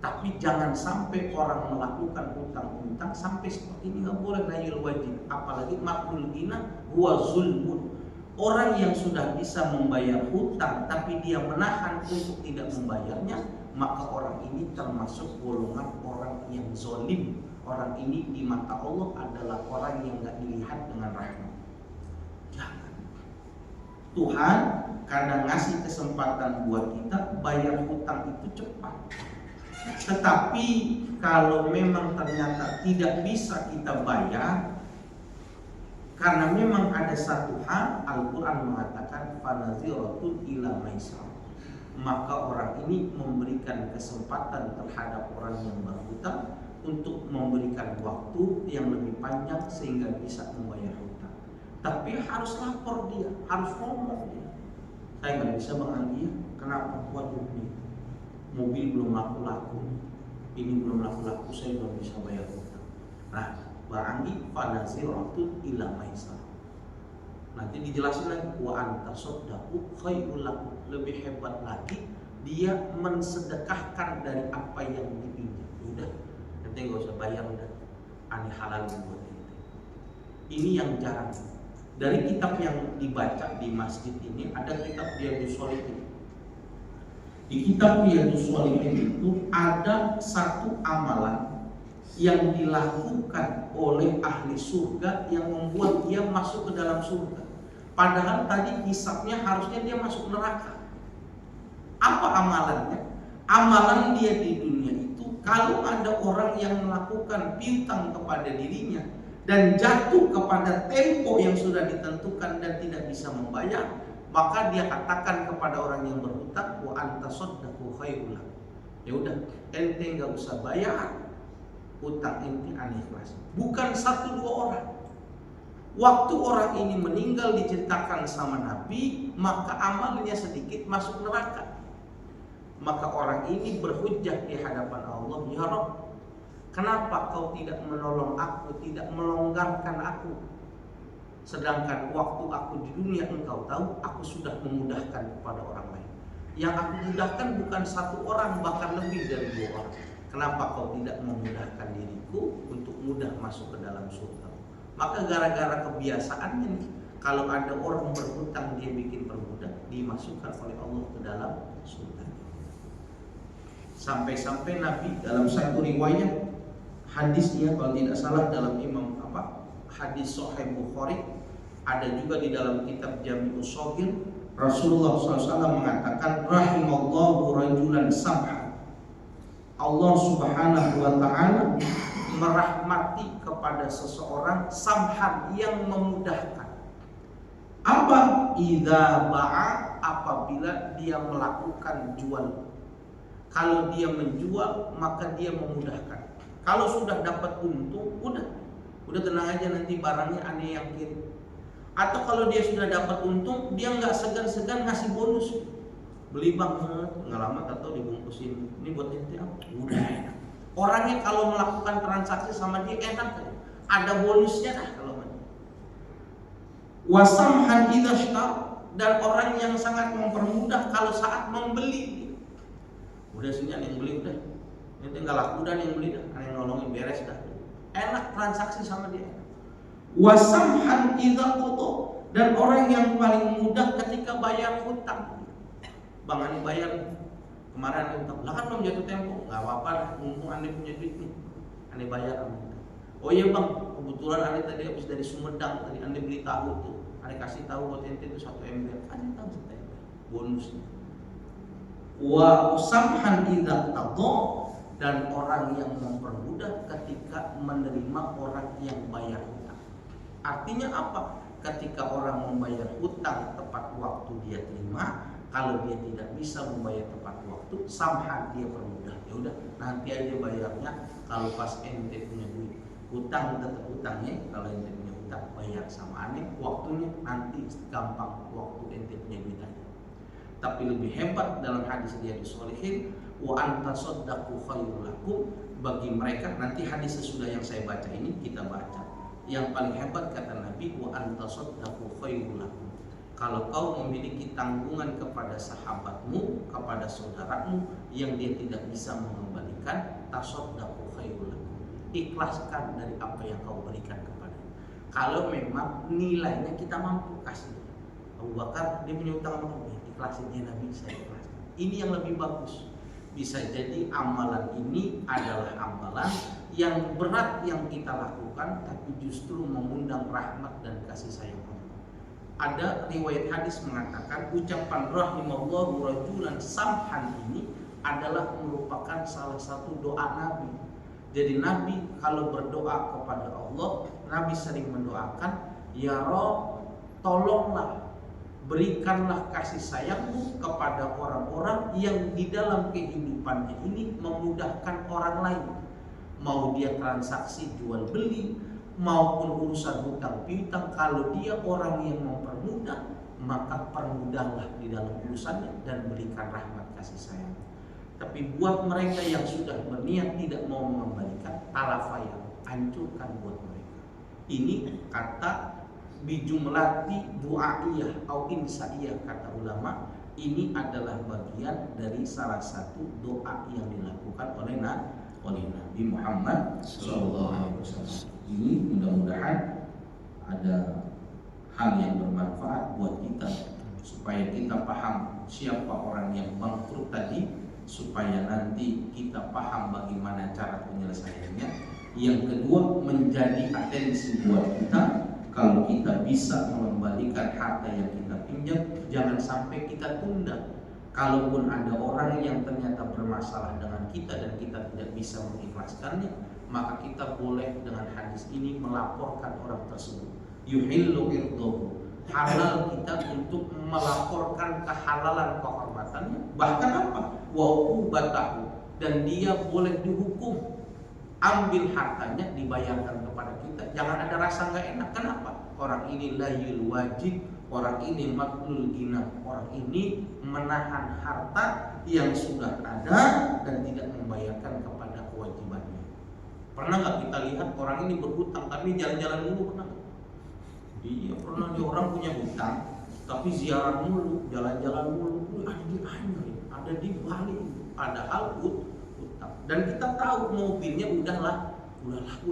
Tapi jangan sampai orang melakukan hutang-hutang sampai seperti ini, nggak boleh rayul wajib. Apalagi maklul ghina huwa zulmun. Orang yang sudah bisa membayar hutang tapi dia menahan untuk tidak membayarnya, maka orang ini termasuk golongan orang yang zalim. Orang ini di mata Allah adalah orang yang nggak dilihat dengan rahmat. Jangan. Tuhan kadang ngasih kesempatan buat kita bayar hutang itu cepat. Tetapi kalau memang ternyata tidak bisa kita bayar, karena memang ada satu hal, Al-Quran mengatakan fanaziratun ila maisar, maka orang ini memberikan kesempatan terhadap orang yang berhutang untuk memberikan waktu yang lebih panjang sehingga bisa membayar hutang. Tapi harus lapor dia, harus ngomong dia. Saya nggak bisa Bang Anggi, kenapa? Waduh nih, mobil belum laku-laku, ini belum laku-laku, saya belum bisa bayar hutang. Nah, Bang Anggi fanaziratun ila maisar. Nanti dijelasin lagi wa anta saddaqu khairul lakum. Lebih hebat lagi dia mensedekahkan dari apa yang dipinjam. Udah, nanti nggak usah bayar, udah aneh halal buat ente. Ini yang jarang. Dari kitab yang dibaca di masjid ini ada kitab Riyadhus Shalihin. Di kitab Riyadhus Shalihin itu ada satu amalan yang dilakukan oleh ahli surga yang membuat dia masuk ke dalam surga. Padahal tadi hisabnya harusnya dia masuk neraka. Apa amalannya? Amalan dia di dunia itu, kalau ada orang yang melakukan piutang kepada dirinya dan jatuh kepada tempo yang sudah ditentukan dan tidak bisa membayar, maka dia katakan kepada orang yang berhutang, wa anta saddaqu khairul lakum. Ya udah, ente nggak usah bayar hutang ente, aneh ikhlas. Bukan satu dua orang. Waktu orang ini meninggal diceritakan sama Nabi, maka amalnya sedikit masuk neraka. Maka orang ini berhujjah di hadapan Allah, ya Rabb, kenapa kau tidak menolong aku, tidak melonggarkan aku? Sedangkan waktu aku di dunia engkau tahu, aku sudah memudahkan kepada orang lain. Yang aku mudahkan bukan satu orang, bahkan lebih dari 2 orang. Kenapa kau tidak memudahkan diriku untuk mudah masuk ke dalam surga? Maka gara-gara kebiasaannya nih, kalau ada orang berhutang dia bikin permudah, dimasukkan oleh Allah ke dalam surga. Sampai-sampai Nabi dalam satu riwayat hadisnya kalau tidak salah dalam hadis Sahih Bukhari, ada juga di dalam kitab Jami'us Shaghir, Rasulullah SAW mengatakan rahimallahu rajulan samhan. Allah Subhanahu wa taala merahmati kepada seseorang samhan yang memudahkan. Apa? Idza ba'a, apabila dia melakukan jual. Kalau dia menjual maka dia memudahkan. Kalau sudah dapat untung, udah tenang aja, nanti barangnya aneh yang kirim. Atau kalau dia sudah dapat untung, dia nggak segan-segan ngasih bonus. Beli banget, nggak lama atau dibungkusin, ini buat ente apa? Udah enak. Orangnya kalau melakukan transaksi sama dia enak, ada bonusnya dah kalau mana. Wasamhan idza sytar, dan orang yang sangat mempermudah kalau saat membeli. Udah sini yang beli udah, ente nggak laku dan yang beli dah, yang nolongin beres dah. Enak transaksi sama dia. Wasamhan idza qada, dan orang yang paling mudah ketika bayar hutang. Bang Ani bayar kemarin hutang, lah kan belum jatuh tempo, nggak apa-apa lah, mumpung Ani punya duit nih, Ani bayar. Oh iya bang, kebetulan Ani tadi habis dari Sumedang, tadi Ani beli tahu tuh, Ani kasih tahu buat ente itu 1 ember, Ani tahu 1 ember, bonusnya. Wa samhan idza qada, dan orang yang mempermudah ketika menerima orang yang bayar hutang. Artinya apa? Ketika orang membayar hutang tepat waktu dia terima, kalau dia tidak bisa membayar tepat waktu, samhan dia permudah. Ya udah, nanti aja bayarnya kalau pas ente punya duit. Hutang tetap hutangnya, kalau ente punya hutang bayar sama aneh, waktunya nanti gampang waktu ente punya duit aja. Tapi lebih hebat dalam hadis Riyadhus Shalihin, wa anta saddaqu khairul lakum, bagi mereka, nanti hadis sesudah yang saya baca ini kita baca. Yang paling hebat kata Nabi, wa anta saddaqu khairul lakum, Kalau kau memiliki tanggungan kepada sahabatmu, kepada saudaramu yang dia tidak bisa mengembalikan, tasaddaqu khairul lakum. Ikhlaskan dari apa yang kau berikan kepadanya. Kalau memang nilainya kita mampu kasih. Abu Bakar dia punya utang sama Nabi, ikhlasin dia Nabi, saya ikhlaskan. Ini yang lebih bagus. Bisa jadi amalan ini adalah amalan yang berat yang kita lakukan, tapi justru mengundang rahmat dan kasih sayang Allah. Ada riwayat hadis mengatakan ucapan rahimallahu rajulan samhan ini adalah merupakan salah satu doa Nabi. Jadi Nabi kalau berdoa kepada Allah, Nabi sering mendoakan, ya Rabb, tolonglah, berikanlah kasih sayangmu kepada orang-orang yang di dalam kehidupannya ini memudahkan orang lain. Mau dia transaksi jual beli maupun urusan hutang piutang, kalau dia orang yang mempermudah, maka permudahlah di dalam urusannya dan berikan rahmat kasih sayang. Tapi buat mereka yang sudah berniat tidak mau mengembalikan, talafaya, hancurkan buat mereka. Ini kata bijumlati du'aiyah atau insaiyah, kata ulama, ini adalah bagian dari salah satu doa yang dilakukan oleh Nabi Muhammad SAW. Ini mudah-mudahan ada hal yang bermanfaat buat kita, supaya kita paham siapa orang yang bangkrut tadi, supaya nanti kita paham bagaimana cara penyelesaiannya. Yang kedua, menjadi atensi buat kita, kalau kita bisa mengembalikan harta yang kita pinjam, jangan sampai kita tunda. Kalaupun ada orang yang ternyata bermasalah dengan kita dan kita tidak bisa mengikhlaskannya, maka kita boleh dengan hadis ini melaporkan orang tersebut. Yuhillu irdahu, halal kita untuk melaporkan kehalalan kehormatannya. Bahkan apa? Wa ubatahu, dan dia boleh dihukum. Ambil hartanya, dibayarkan kepada kita. Jangan ada rasa nggak enak. Kenapa? Orang ini layul wajib, orang ini matlul gina, orang ini menahan harta yang sudah ada dan tidak membayarkan kepada kewajibannya. Pernah nggak kita lihat orang ini berhutang tapi jalan-jalan mulu? Pernah? Iya, pernah. Dia orang punya hutang tapi ziarah mulu, jalan-jalan mulu. Ada di Anjir, ada di Bali, padahal hutang. Dan kita tahu mobilnya udahlah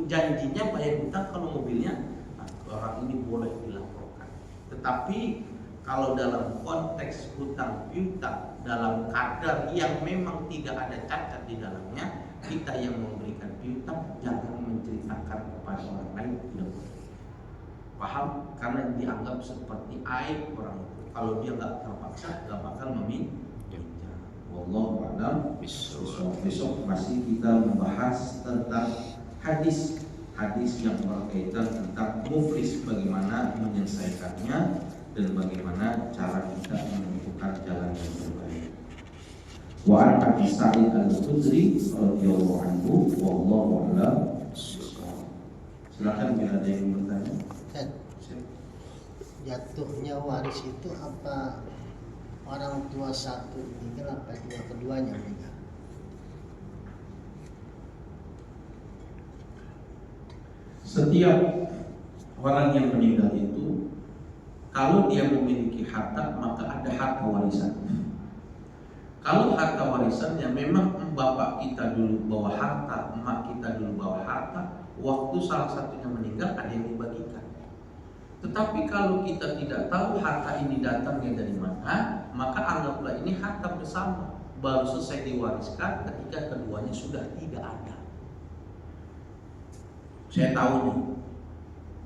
janjinya bayar hutang kalau mobilnya. Nah, orang ini boleh dilaporkan. Tetapi kalau dalam konteks hutang piutang dalam kadar yang memang tidak ada cacat di dalamnya, kita yang memberikan piutang jangan menceritakan kepada orang lain, tidak boleh. Paham? Karena dianggap seperti aib orang itu. Kalau dia nggak terpaksa, nggak bakal meminta. Wallahu a'lam. Besok masih kita membahas tentang hadis yang berkaitan tentang muflis, bagaimana menyelesaikannya dan bagaimana cara kita menemukan jalan yang terbaik. Wa an Abi Sa'id Al-Khudri radhiyallahu anhu, wallahu a'lam. Silakan bila ada yang bertanya. Jatuhnya waris itu apa orang tua satu meninggal, apa keduanya meninggal? Setiap orang yang meninggal itu, kalau dia memiliki harta, maka ada harta warisan. Kalau harta warisannya memang bapak kita dulu bawa harta, emak kita dulu bawa harta, waktu salah satunya meninggal ada yang dibagikan. Tetapi kalau kita tidak tahu harta ini datangnya dari mana, maka anggaplah ini harta bersama, baru selesai diwariskan ketika keduanya sudah tidak ada. Saya tahu nih,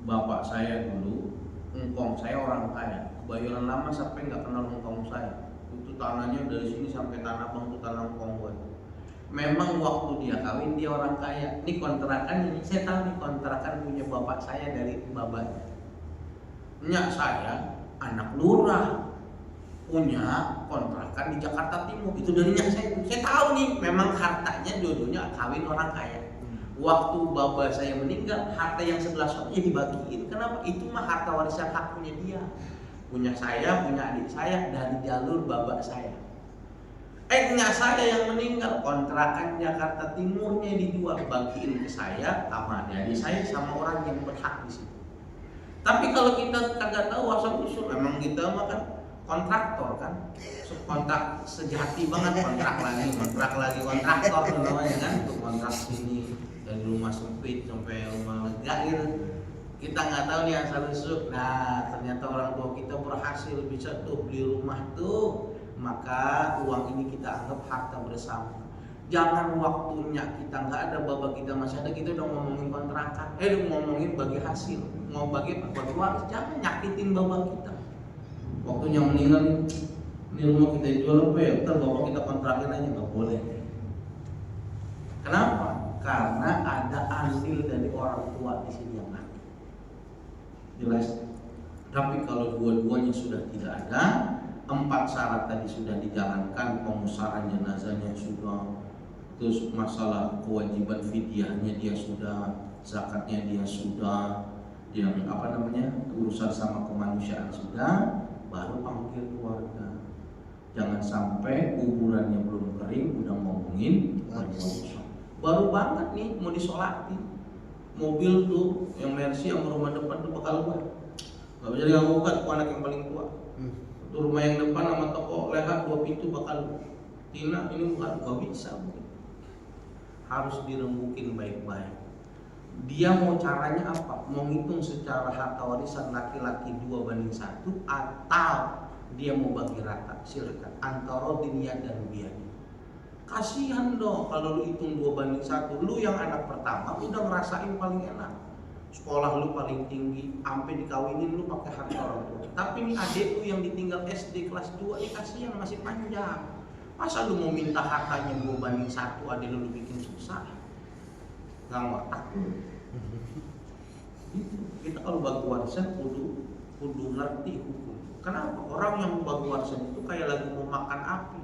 bapak saya dulu, engkong saya orang kaya, Bayoran lama sampai nggak kenal engkong saya. Itu tanahnya dari sini sampai Tanah Abang itu tanah engkong gue. Memang waktu dia kawin dia orang kaya. Ini kontrakan ini, saya tahu nih kontrakan punya bapak saya dari babanya. Nyak saya anak lurah, punya kontrakan di Jakarta Timur. Itu dari nyak saya. Saya tahu nih, memang hartanya dua-duanya kawin orang kaya. Waktu bapak saya meninggal, harta yang sebelah suaminya dibagiin. Kenapa? Itu mah harta warisan hak punya dia, punya saya, punya adik saya dari jalur bapak saya. Nyak saya yang meninggal, kontrakan Jakarta Timurnya dijual, bagiin ke saya sama adik saya sama orang yang berhak di situ. Tapi kalau kita kagak tahu asal usul, emang kita mah kan kontraktor kan, kontrak sejati banget, kontraktor namanya kan, untuk kontrak sini dari rumah sempit sampai rumah lega gitu. Kita nggak tahu nih asal usul. Nah ternyata orang tua kita berhasil bisa tuh beli rumah tuh, maka uang ini kita anggap harta bersama. Jangan waktunya kita nggak ada, bapak kita masih ada, kita udah ngomongin kontrakan, udah ngomongin bagi hasil, mau bagi waris. Jangan nyakitin bapak kita. Waktunya meninggal, ini rumah kita jual apa ya? Ntar bapak kita kontrakin aja, nggak boleh. Kenapa? Karena ada andil dari orang tua di sini yang mati. Jelas. Tapi kalau dua-duanya sudah tidak ada, 4 syarat tadi sudah dijalankan, pemusaran jenazahnya sudah, terus masalah kewajiban fidyahnya dia sudah, zakatnya dia sudah, yang urusan sama kemanusiaan sudah, baru panggil keluarga. Jangan sampai kuburannya belum kering udah ngomongin waris. Baru banget nih mau disolatin, mobil tuh yang Mercy yang rumah depan tuh bakal gua nggak bisa diganggu kan, aku anak yang paling tua. Tuh rumah yang depan sama toko leha 2 pintu bakal Tina ini bukan, gak bisa. Harus dirembukin baik-baik. Dia mau caranya apa? Mau ngitung secara harta warisan laki-laki 2:1 atau dia mau bagi rata, silakan. Antara dunia dan biaya. Kasihan dong kalau lu hitung 2:1. Lu yang anak pertama udah ngerasain paling enak. Sekolah lu paling tinggi, sampai dikawinin lu pakai harta orang tua. Tapi ini adik lu yang ditinggal SD kelas 2, kasihan masih panjang. Masa lu mau minta hartanya 2:1, adik lu bikin susah? Gak ngotak lu. Kita kalau bagi warisan kudu ngerti hukum. Kenapa? Orang yang bagi warisan itu kayak lagi mau makan api.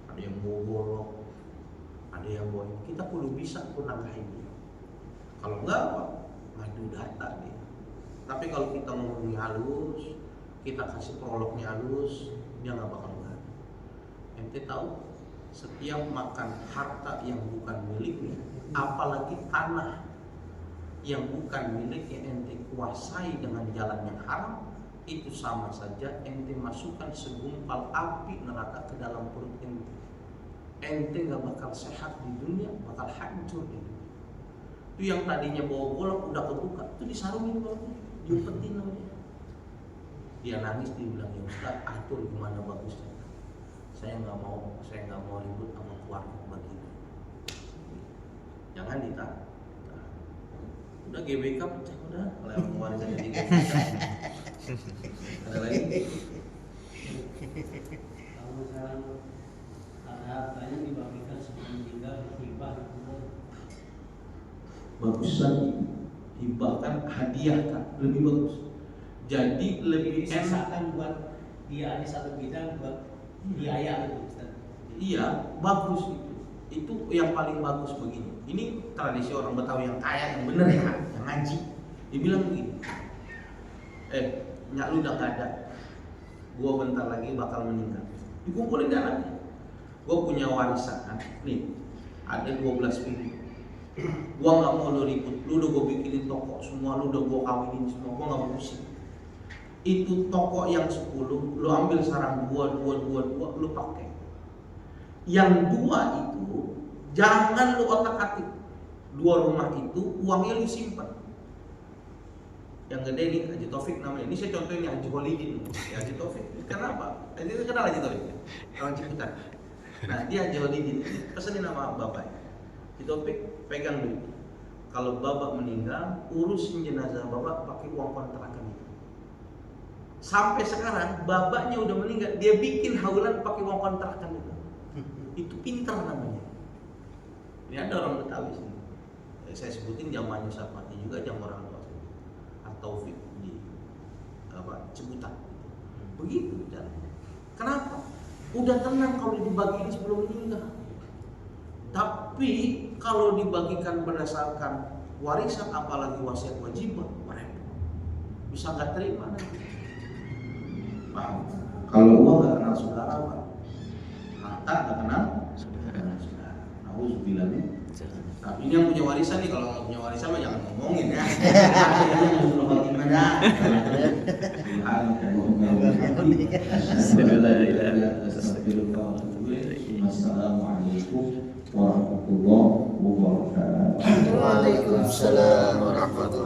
Ada yang bawa golok, ada yang bawa. Kita kudu bisa nangkahin dia. Kalau enggak apa? Maju data dia. Tapi kalau kita ngomongnya halus, kita kasih prolognya halus, dia nggak bakal ngerti. Ente tahu, setiap makan harta yang bukan miliknya, apalagi tanah yang bukan miliknya ente kuasai dengan jalan yang haram, itu sama saja ente masukkan segumpal api neraka ke dalam perut ente. Ente nggak bakal sehat di dunia, bakal hancur di dunia. Itu yang tadinya bawa golok udah kebuka, itu disarungin goloknya, diumpetin namanya. Dia nangis, dia bilang, ya Ustaz, atur gimana bagusnya. Saya nggak mau ribut sama keluarga begini. Jangan ditahan. Udah GBK pecah udah, kalau yang warisan jadi GBK. Ada lagi? Kalau misalnya ada hartanya dibagikan sebelum meninggal, hibah Bagusan hibahkan, hadiahkan, lebih bagus. Jadi lebih enak. sisakan buat dia ada satu bidang buat biaya gitu Ustaz. Iya, bagus itu. Itu yang paling bagus begini. Ini tradisi orang Betawi yang kaya, yang bener ya, yang ngaji. Dia bilang begini. Nyak lu udah gak ada. Gua bentar lagi bakal meninggal. Dikumpulin dananya. Gua punya warisan. Nih, ada 12 pintu. Gua nggak mau lu ribut. Lu udah gua bikinin toko semua, lu udah gua kawinin semua. Gua nggak mau pusing. Itu toko yang 10, lu ambil sarang 2, lu pakai. Yang 2 itu jangan lu otak-atik. 2 rumah itu uangnya lu simpan. Yang gede nih Haji Taufik namanya. Ini saya contohin Haji Holidin. Ya, Haji Taufik. Kenapa? Ini kenal Haji Taufik. Orang Ciputat. Nah dia Haji Holidin. Pesenin nama bapaknya. Haji Taufik pegang duit. Kalau bapak meninggal, urusin jenazah bapak pakai uang kontrakan itu. Sampai sekarang bapaknya udah meninggal, dia bikin haulan pakai uang kontrakan itu. Itu pintar namanya. Ini ada orang Betawi sini. Saya sebutin zamannya Sapati juga, jam orang tua Taufik di Ciputat. Begitu caranya. Kenapa? Udah tenang kalau dibagi ini sebelum meninggal. Tapi kalau dibagikan berdasarkan warisan, apalagi wasiat wajibah, bisa nggak terima nanti. Paham? Kalau uang nggak kenal saudara, Pak. Harta nggak kenal saudara. Nauzubillah. Tapi ini yang punya warisan nih, kalau nggak punya warisan mah jangan ngomongin ya. Yang sudah khotimah dah. Assalamualaikum warahmatullahi wabarakatuh. Waalaikumsalam warahmatullahi